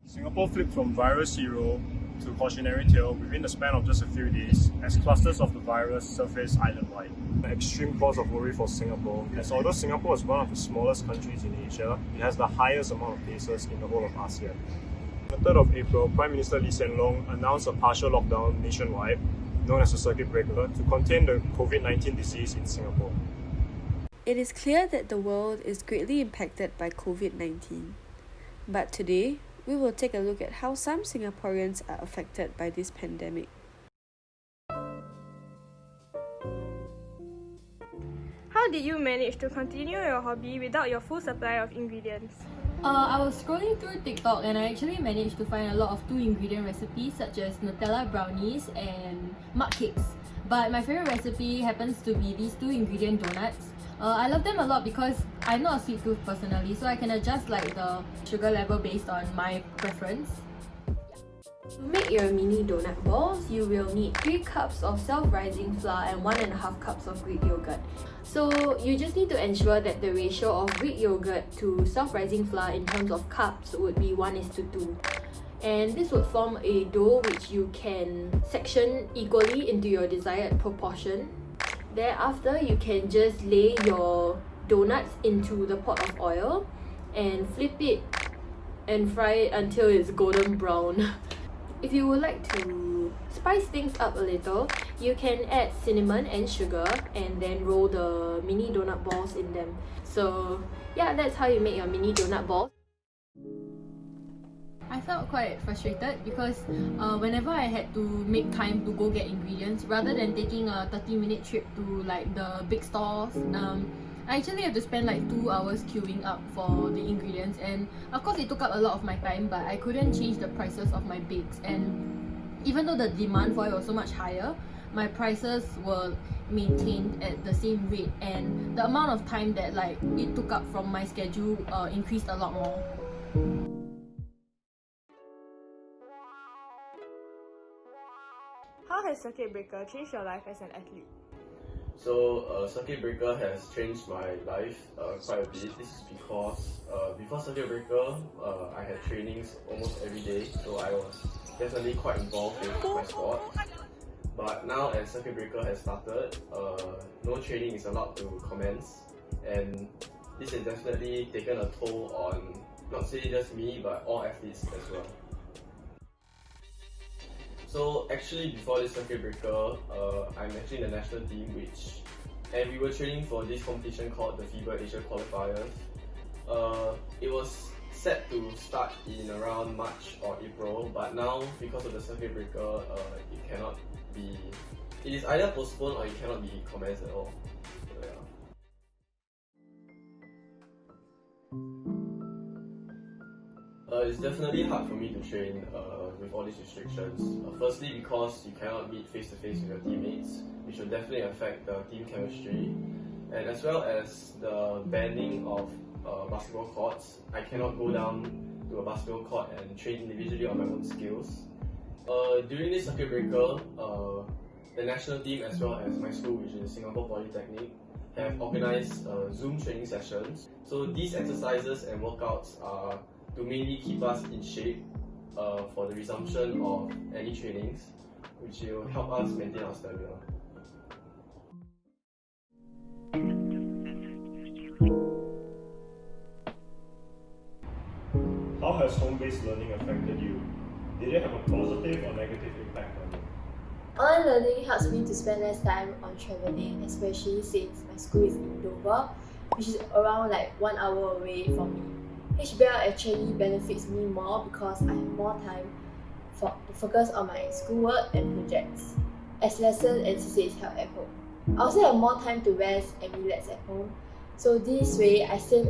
Singapore flipped from virus zero to cautionary tale within the span of just a few days as clusters of the virus surfaced island-wide. An extreme cause of worry for Singapore, as although Singapore is one of the smallest countries in Asia, it has the highest amount of cases in the whole of ASEAN. On the 3rd of April, Prime Minister Lee Hsien Loong announced a partial lockdown nationwide, known as a circuit breaker, to contain the COVID-19 disease in Singapore. It is clear that the world is greatly impacted by COVID-19. But today, we will take a look at how some Singaporeans are affected by this pandemic. How did you manage to continue your hobby without your full supply of ingredients? I was scrolling through TikTok and I actually managed to find a lot of 2-ingredient recipes such as Nutella brownies and mug cakes. But my favorite recipe happens to be these 2-ingredient donuts. I love them a lot because I'm not a sweet tooth personally, so I can adjust like the sugar level based on my preference. To make your mini donut balls, you will need 3 cups of self-rising flour and 1.5 cups of Greek yogurt. So you just need to ensure that the ratio of Greek yogurt to self-rising flour in terms of cups would be 1:2. And this would form a dough which you can section equally into your desired proportion. Thereafter, you can just lay your donuts into the pot of oil and flip it and fry it until it's golden brown. If you would like to spice things up a little, you can add cinnamon and sugar and then roll the mini donut balls in them. So yeah, that's how you make your mini donut balls. I felt quite frustrated because whenever I had to make time to go get ingredients, rather than taking a 30-minute trip to like the big stores, I actually had to spend like 2 hours queuing up for the ingredients, and of course it took up a lot of my time, but I couldn't change the prices of my bakes. And even though the demand for it was so much higher, my prices were maintained at the same rate, and the amount of time that like it took up from my schedule increased a lot more. How has circuit breaker changed your life as an athlete? So circuit breaker has changed my life quite a bit. This is because before circuit breaker, I had trainings almost every day, so I was definitely quite involved with my sport. But now as circuit breaker has started, no training is allowed to commence, and this has definitely taken a toll on not say just me but all athletes as well. So actually before this circuit breaker, I'm actually in the national team and we were training for this competition called the FIBA Asia Qualifiers. It was set to start in around March or April, but now because of the circuit breaker, it is either postponed or it cannot be commenced at all. So, yeah. It's definitely hard for me to train with all these restrictions. Firstly, because you cannot meet face-to-face with your teammates, which will definitely affect the team chemistry, and as well as the banning of basketball courts. I cannot go down to a basketball court and train individually on my own skills. During this circuit breaker, the national team as well as my school, which is Singapore Polytechnic, have organised Zoom training sessions. So these exercises and workouts are to mainly keep us in shape for the resumption of any trainings, which will help us maintain our stamina. How has home-based learning affected you? Did it have a positive or negative impact on you? Online learning helps me to spend less time on travelling, especially since my school is in Dover, which is around like 1 hour away from me. HBL actually benefits me more because I have more time to focus on my schoolwork and projects, as lessons and CCA is held at home. I also have more time to rest and relax at home, so this way I save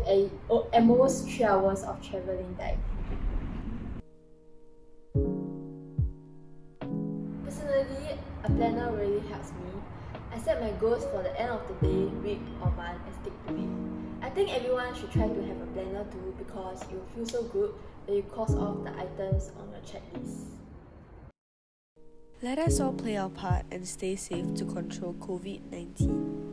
at most 3 hours of travelling time. Personally, a planner really helps me. I set my goals for the end of the day, week or month and stick to it. I think everyone should try to have a planner too because it will feel so good that you cross off the items on your checklist. Let us all play our part and stay safe to control COVID-19.